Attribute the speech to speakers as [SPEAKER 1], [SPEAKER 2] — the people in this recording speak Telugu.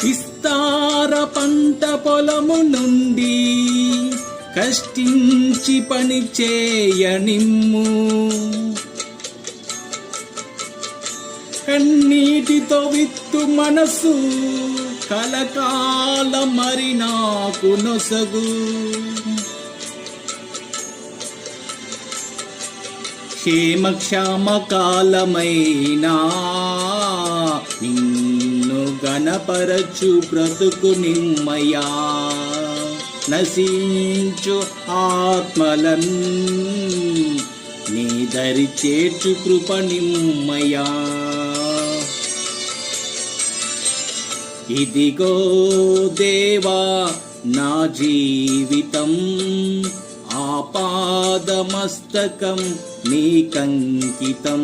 [SPEAKER 1] విస్తార పంట పొలము నుండి కష్టించి పని చేయనిమ్ము. కన్నీటితో విత్తు మనసు కలకాల మరి నాకు నొసగు. క్షేమక్షామ కాలమైనా నిన్ను గణపరచు బ్రతుకు నిమ్మయా. నశించు ఆత్మలన్ నీ దరి చేర్చు కృప నిమ్మయా. ఇదిగో దేవా నా జీవితం, ఆపాదమస్తకం నీకంకితం.